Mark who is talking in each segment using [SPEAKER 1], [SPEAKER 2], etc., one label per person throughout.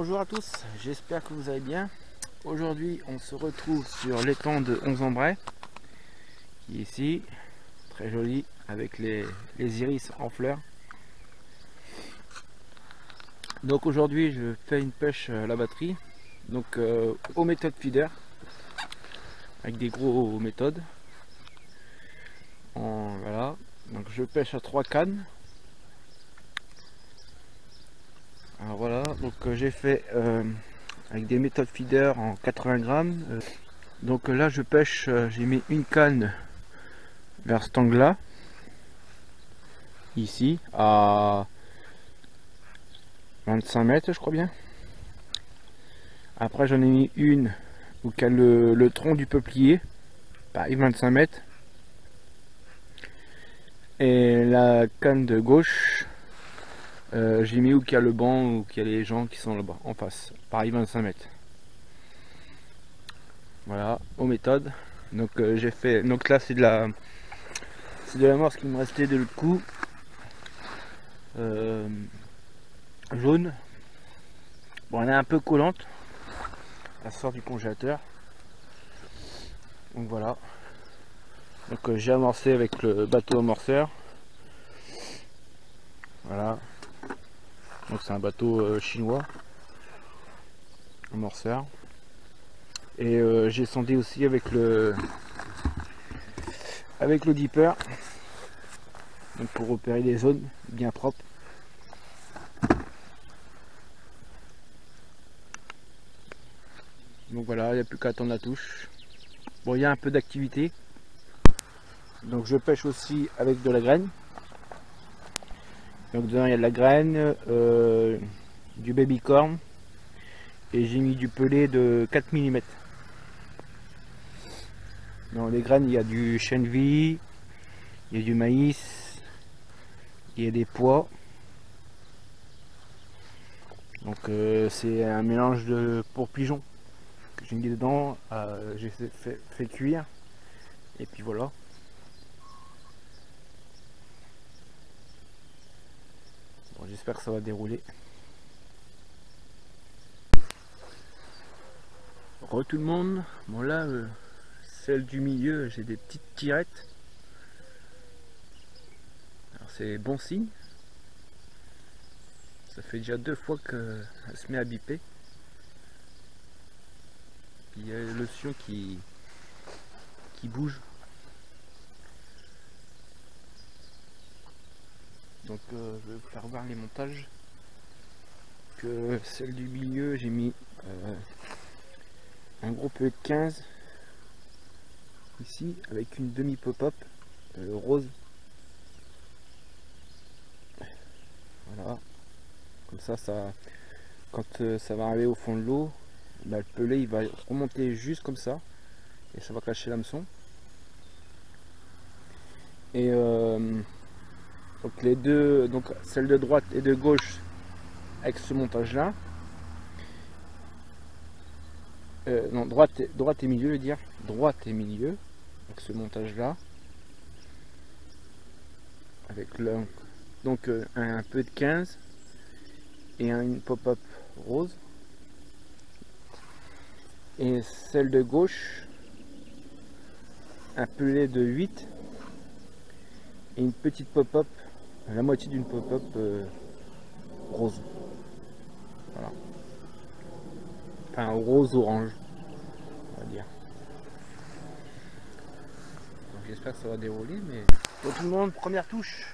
[SPEAKER 1] Bonjour à tous, j'espère que vous allez bien. Aujourd'hui on se retrouve sur l'étang de 11 qui est ici, très joli avec les iris en fleurs. Donc aujourd'hui je fais une pêche à la batterie, donc aux méthodes feeder, avec des gros méthodes. Voilà, donc je pêche à 3 cannes. Alors voilà, donc j'ai fait avec des méthodes feeder en 80 grammes. Donc là je pêche, j'ai mis une canne vers cet angle là, ici à 25 mètres je crois bien. Après j'en ai mis une où il y a le tronc du peuplier, pareil 25 mètres. Et la canne de gauche, j'ai mis où il y a le banc, où il y a les gens qui sont là-bas en face, pareil 25 mètres. Voilà, aux méthodes. Donc j'ai fait, donc là c'est de la morse qui me restait de l'autre coup, jaune. Bon, elle est un peu collante, elle sort du congélateur. Donc voilà. Donc j'ai amorcé avec le bateau amorceur. Voilà. Donc c'est un bateau chinois amorceur. Et j'ai sondé aussi avec le dipper. Donc pour repérer les zones bien propres. Donc voilà, il n'y a plus qu'à attendre la touche. Bon, il y a un peu d'activité. Donc je pêche aussi avec de la graine. Donc dedans il y a de la graine, du baby corn, et j'ai mis du pelé de 4 mm. Dans les graines il y a du chènevis, il y a du maïs, il y a des pois. Donc c'est un mélange pour pigeons que j'ai mis dedans, j'ai fait cuire, et puis voilà. Bon, j'espère que ça va dérouler. Re tout le monde, bon là celle du milieu j'ai des petites tirettes. Alors c'est bon signe. Ça fait déjà 2 fois qu'elle se met à biper. Puis il y a le sion qui bouge. Donc je vais vous faire voir les montages. Que celle du milieu j'ai mis un gros peu de 15 ici avec une demi pop-up rose. Voilà. Comme ça, quand ça va arriver au fond de l'eau, bah, le pelé il va remonter juste comme ça et ça va cacher l'hameçon. Et donc les deux, donc celle de droite et de gauche avec ce montage là. Non, droite et milieu, je veux dire. Droite et milieu avec ce montage là. Avec donc un peu de 15 et une pop-up rose. Et celle de gauche, un pelé de 8 et une petite pop-up, la moitié d'une pop-up rose. Voilà. Enfin rose orange, on va dire. Donc j'espère que ça va dérouler, mais pour tout le monde, première touche.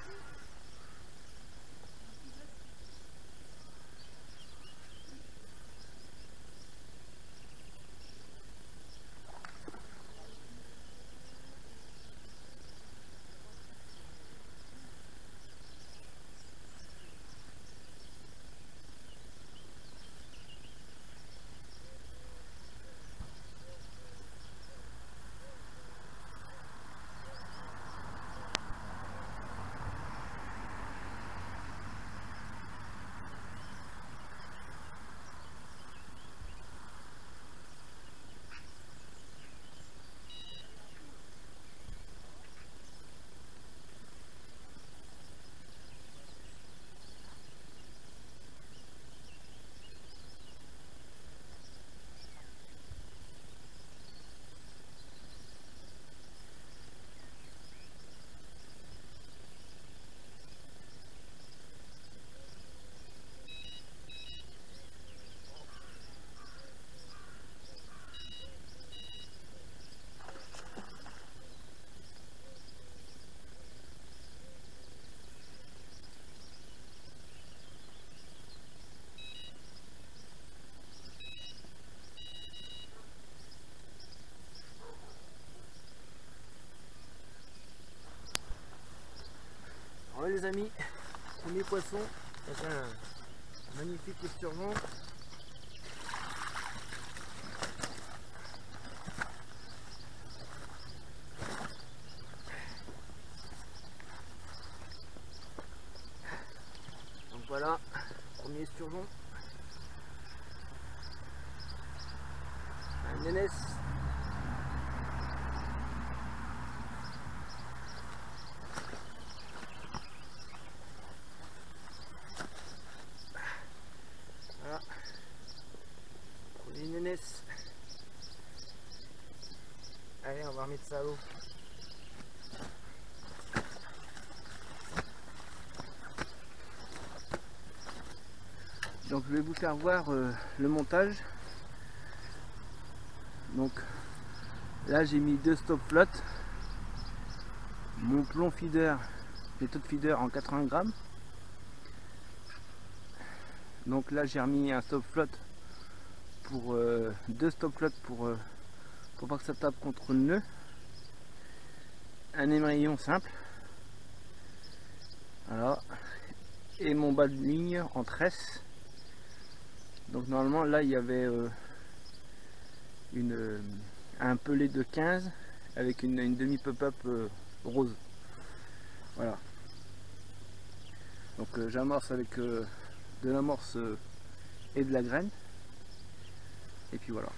[SPEAKER 1] les amis, premier poisson, c'est un magnifique esturgeon. Donc voilà, premier esturgeon. Un nénès. Voilà, premier nénès. Allez, on va remettre ça à l'eau. Donc je vais vous faire voir le montage. Donc là j'ai mis 2 stop flottes, mon plomb feeder, méthode feeder en 80 grammes. Donc là j'ai remis un stop flotte pour 2 stop flottes pour pas que ça tape contre le nœud. Un émerillon simple. Voilà. Et mon bas de ligne en tresse. Donc normalement là il y avait un pellet de 15 avec une demi pop-up rose. Voilà. Donc j'amorce avec de l'amorce et de la graine. Et puis voilà.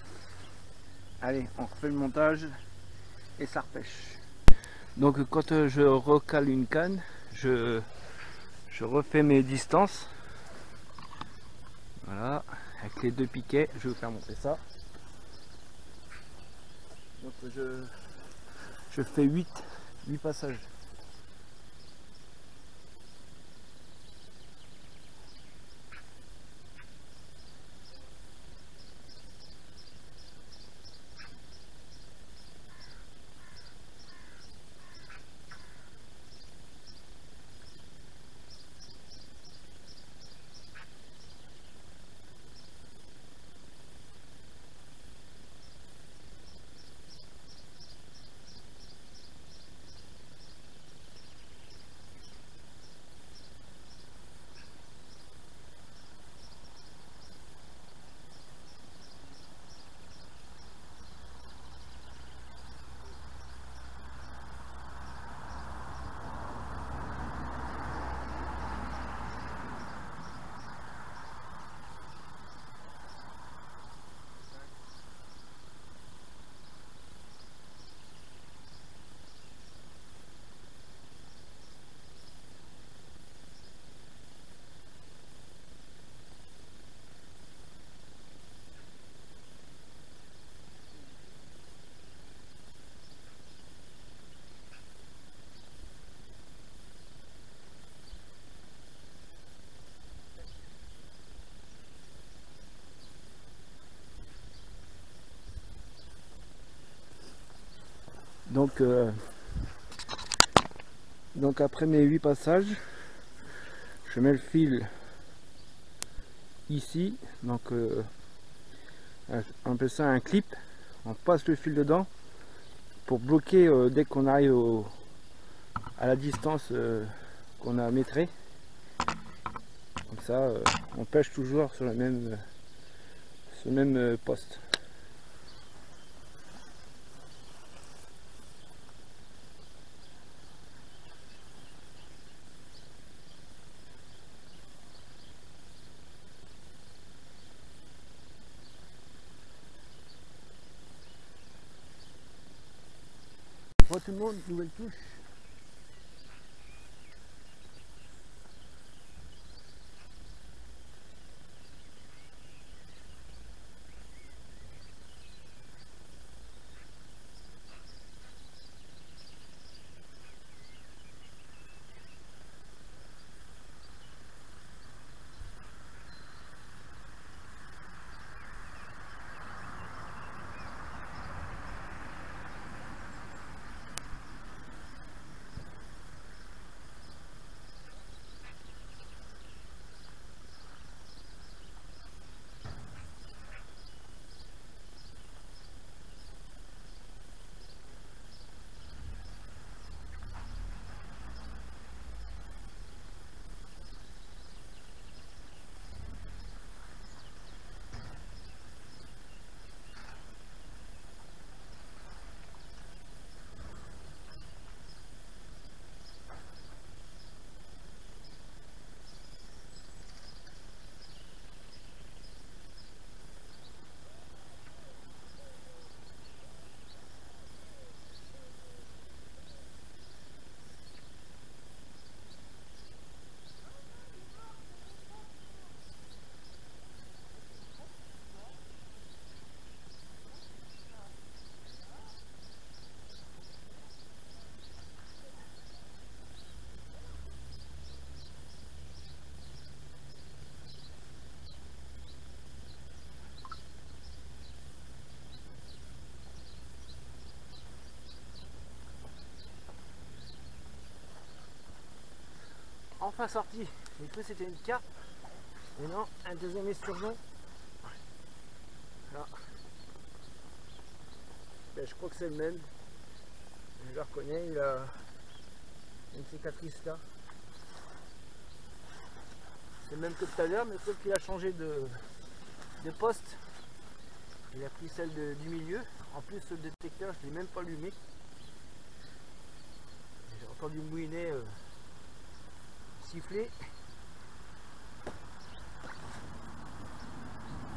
[SPEAKER 1] Allez, on refait le montage et ça repêche. Donc quand je recale une canne, je refais mes distances. Voilà, avec les 2 piquets, je vais vous faire montrer ça. Donc je fais 8 passages. Donc après mes 8 passages, je mets le fil ici, donc on appelle ça un clip. On passe le fil dedans pour bloquer dès qu'on arrive à la distance qu'on a métrée. Comme ça on pêche toujours sur le même poste. Bon tout le monde, nouvelle touche. enfin sorti. J'ai cru que c'était une carte. Mais non, un deuxième esturgeon. Là. Ben, je crois que c'est le même. Je le reconnais, il a une cicatrice là. C'est le même que tout à l'heure, mais sauf qu'il a changé de poste. Il a pris celle du milieu. En plus, ce détecteur, je ne l'ai même pas allumé. J'ai entendu le moulinet siffler.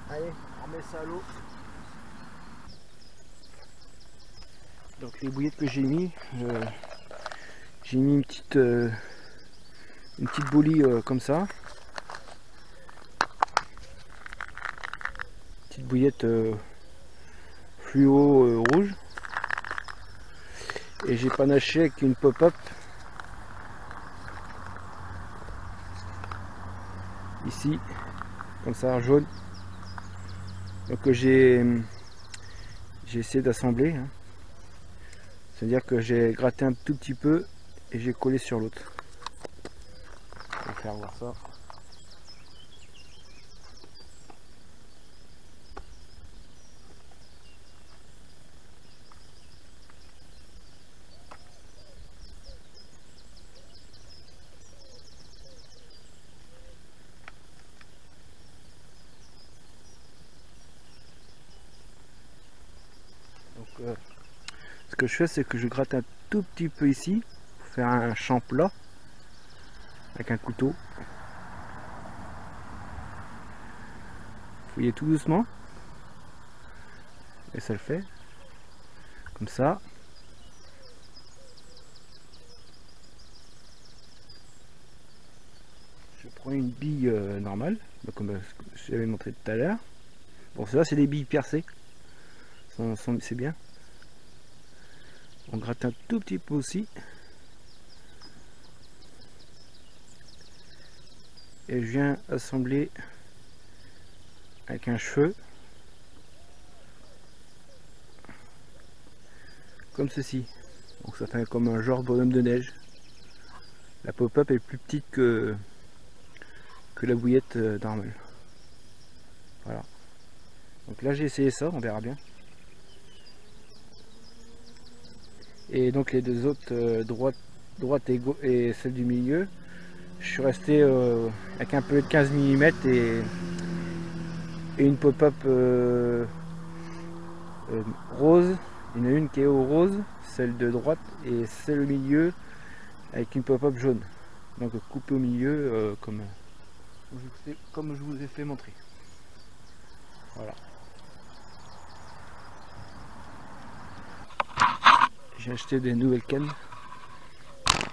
[SPEAKER 1] Allez, on met ça à l'eau. Donc les bouillettes que j'ai mis une petite bouillie comme ça. Petite bouillette fluo rouge. Et j'ai panaché avec une pop-up. Ici, comme ça, jaune. Donc j'ai essayé d'assembler. Hein. C'est-à-dire que j'ai gratté un tout petit peu et j'ai collé sur l'autre. Je vais faire voir ça. Donc, ce que je fais, c'est que je gratte un tout petit peu ici pour faire un champ plat avec un couteau. Fouillez tout doucement et ça le fait comme ça. Je prends une bille normale, comme je l'avais montré tout à l'heure. Bon, cela c'est des billes percées, c'est bien. On gratte un tout petit peu aussi. Et je viens assembler avec un cheveu comme ceci. Donc ça fait comme un genre bonhomme de neige. La pop-up est plus petite que la bouillette normale. Voilà. Donc là j'ai essayé ça, on verra bien. Et donc les deux autres, droite et celle du milieu, je suis resté avec un peu de 15 mm et une pop-up rose. Il y en a une qui est au rose, celle de droite, et celle au milieu avec une pop-up jaune. Donc coupé au milieu comme je vous ai fait montrer. Voilà. J'ai acheté des nouvelles cannes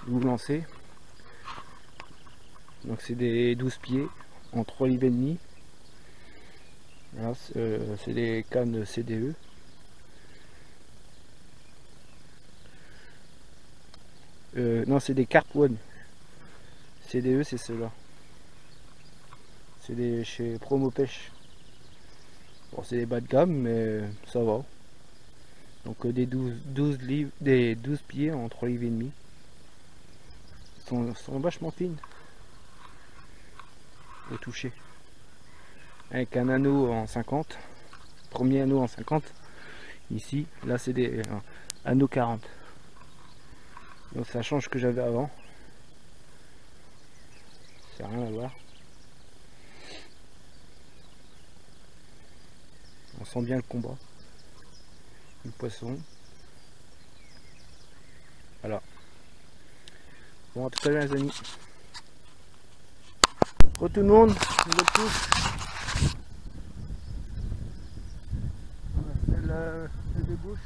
[SPEAKER 1] vous lancer. Donc c'est des 12 pieds en 3 livres et demi. Voilà, c'est des cannes CDE. Non, c'est des Carp One. CDE, c'est ceux-là. C'est des chez Promo Pêche. Bon, c'est des bas de gamme, mais ça va. Donc des 12 pieds en 3 livres et demi. Sont vachement fines au toucher. Avec un anneau en 50. Premier anneau en 50. Ici, là c'est des anneaux 40. Donc ça change ce que j'avais avant. C'est rien à voir. On sent bien le combat. Le poisson. Voilà. Bon, à tout à l'heure les amis. Re tout le monde, une autre touche. On a fait le débouche.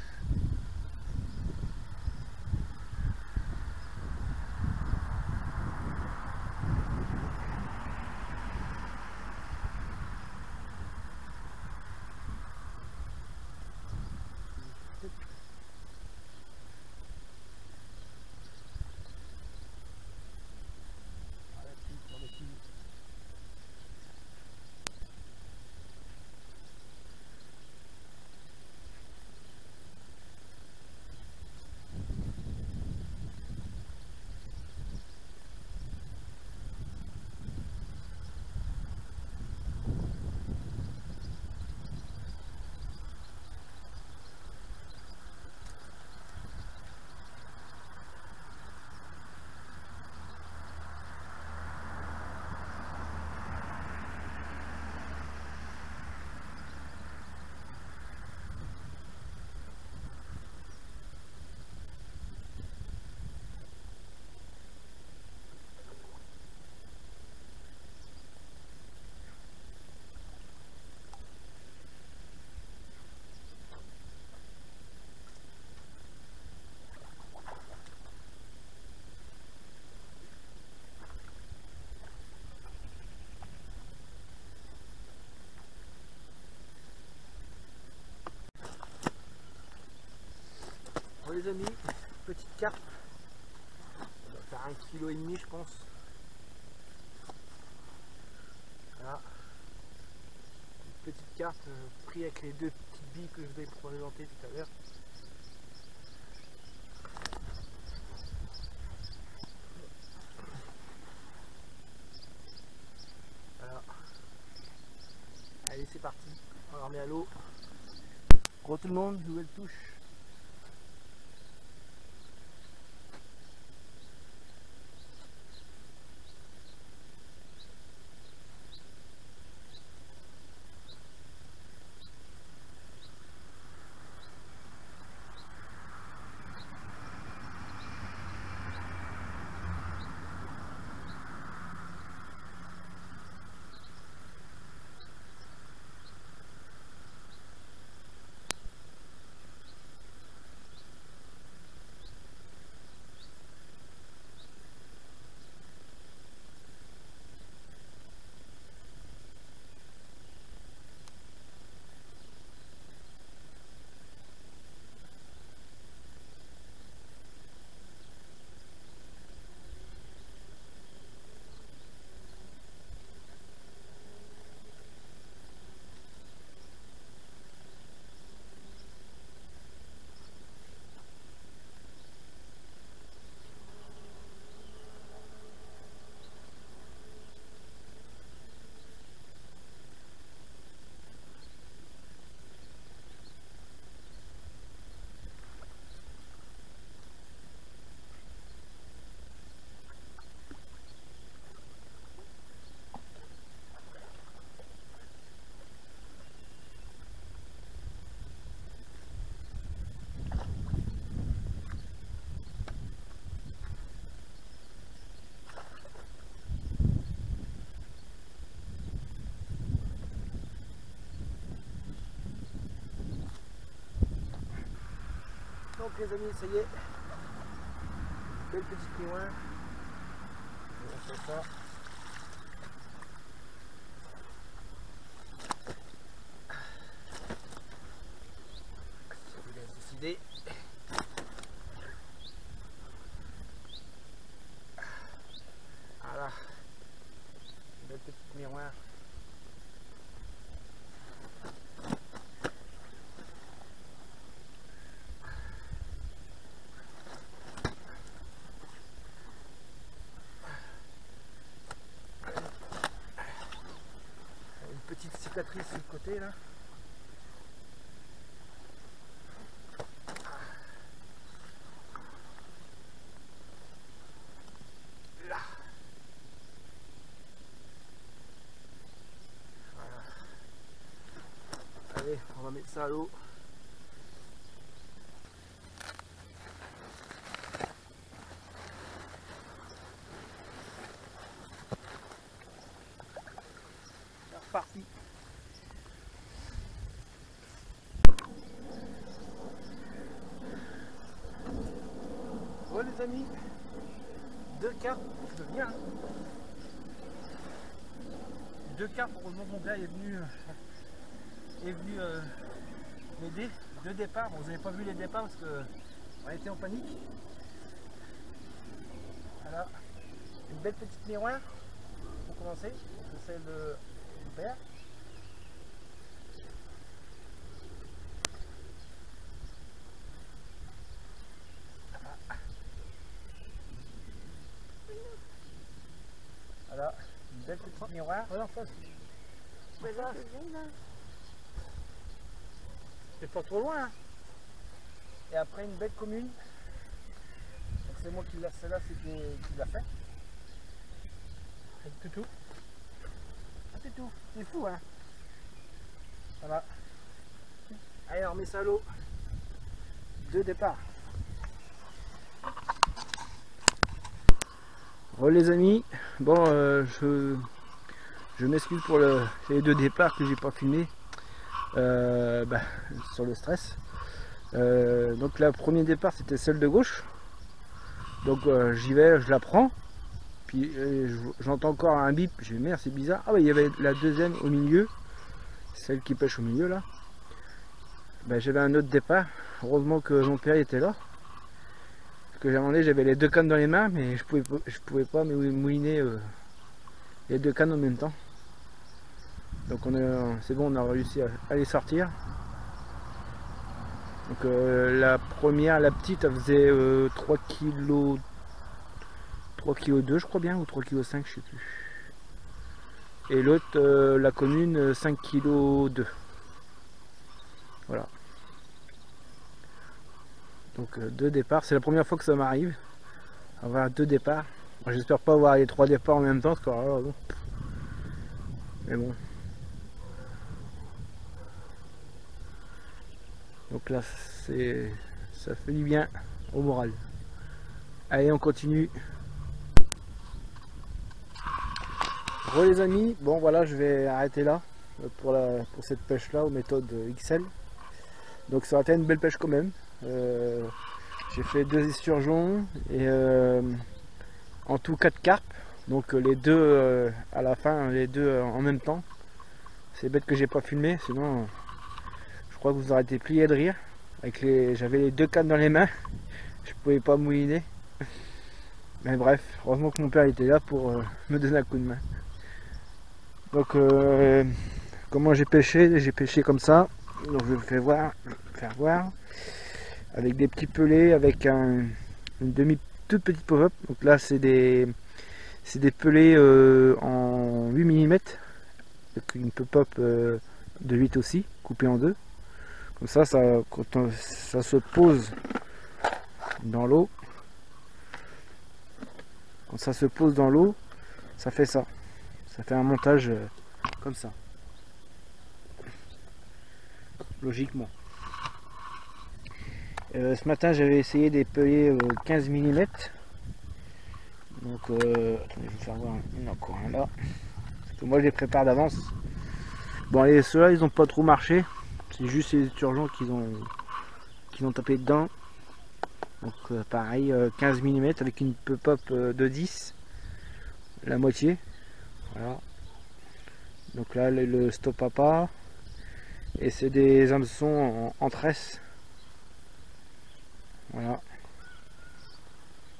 [SPEAKER 1] les amis, petite carpe, ça va faire 1,5 kg je pense. Voilà. Une petite carpe prise avec les deux petites billes que je vous ai présentées tout à l'heure. Voilà. Allez, c'est parti, on la remet à l'eau. Gros tout le monde, nouvelle touche. Donc les amis, ça y est, belle petite témoin. On fait ça. Je vous laisse décider. Voilà, belle petite miroir. Petite cicatrice sur le côté là. Là. Voilà. Allez, on va mettre ça à l'eau. Parti. Bon les amis, 2 carpes, je viens. 2 carpes, heureusement mon gars est venu m'aider. 2 départs, bon, vous n'avez pas vu les départs parce qu'on était en panique. Voilà, une belle petite miroir pour commencer, c'est celle de père. Voilà, une belle petite miroir. Voilà, ça, c'est pas trop loin. Hein. Et après une belle commune. Donc c'est moi qui l'a, celle-là c'est qui l'a fait. C'est tout. C'est tout. C'est fou hein. Voilà. Allez on remet ça à l'eau. 2 départs. Bon les amis, bon je m'excuse pour les 2 départs que j'ai pas filmé sur le stress. Donc le premier départ c'était celle de gauche. Donc j'y vais, je la prends. Puis j'entends encore un bip, je dis merde c'est bizarre. Ah ouais il y avait la deuxième au milieu, celle qui pêche au milieu là. J'avais un autre départ, heureusement que mon père était là. que j'avais les deux cannes dans les mains, mais je pouvais pas mouiner les deux cannes en même temps. Donc c'est bon, on a réussi à les sortir. Donc la première, la petite, elle faisait 3 kg 2 je crois bien, ou 3 kg 5, je sais plus. Et l'autre, la commune, 5 kg 2. Voilà. Donc 2 départs, c'est la première fois que ça m'arrive, avoir 2 départs. J'espère pas avoir les 3 départs en même temps, parce que alors, bon. Mais bon. Donc là, ça fait du bien au moral. Allez, on continue. Bon les amis, bon voilà, je vais arrêter là pour cette pêche là aux méthodes XL. Donc ça a été une belle pêche quand même. J'ai fait 2 esturgeons et en tout 4 carpes. Donc les deux à la fin, les deux en même temps. C'est bête que j'ai pas filmé, sinon je crois que vous aurez été plié de rire. J'avais les 2 cannes dans les mains, je pouvais pas mouiner. Mais bref, heureusement que mon père était là pour me donner un coup de main. Donc comment j'ai pêché comme ça. Donc je vais vous faire voir avec des petits pelets, avec une toute petite pop-up. Donc là c'est des pelets en 8 mm avec une pop-up de 8 aussi, coupée en deux. Comme ça, quand ça se pose dans l'eau, quand ça se pose dans l'eau, ça fait ça. Ça fait un montage comme ça. Logiquement. Ce matin, j'avais essayé des pelets 15 mm. Donc, attendez, je vais vous faire voir. Il y en a encore un là. Parce que moi, je les prépare d'avance. Bon, allez, ceux-là, ils n'ont pas trop marché. C'est juste les esturgeons qu'ils ont tapé dedans. Donc, pareil, 15 mm avec une pop-up de 10. La moitié. Voilà. Donc là, le stop à pas. Et c'est des hameçons en tresse. Voilà.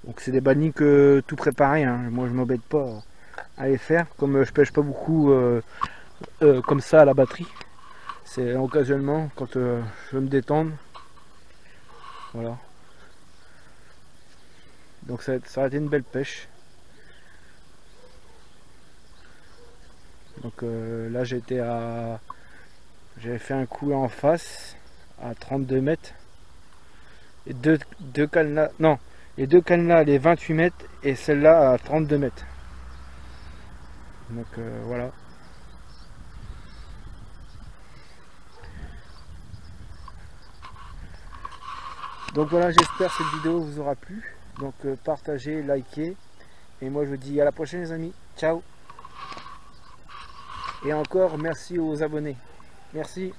[SPEAKER 1] Donc c'est des banniques tout préparés. Hein. Moi, je m'embête pas à les faire. Comme je pêche pas beaucoup comme ça à la batterie. C'est occasionnellement quand je veux me détendre. Voilà. Donc ça a été une belle pêche. Donc là j'avais fait un coup en face à 32 mètres. Et deux cannes là, non, les 2 cannes là, les 28 mètres et celle-là à 32 mètres. Donc voilà. Donc voilà, j'espère que cette vidéo vous aura plu. Donc partagez, likez. Et moi je vous dis à la prochaine les amis. Ciao. Et encore merci aux abonnés. Merci.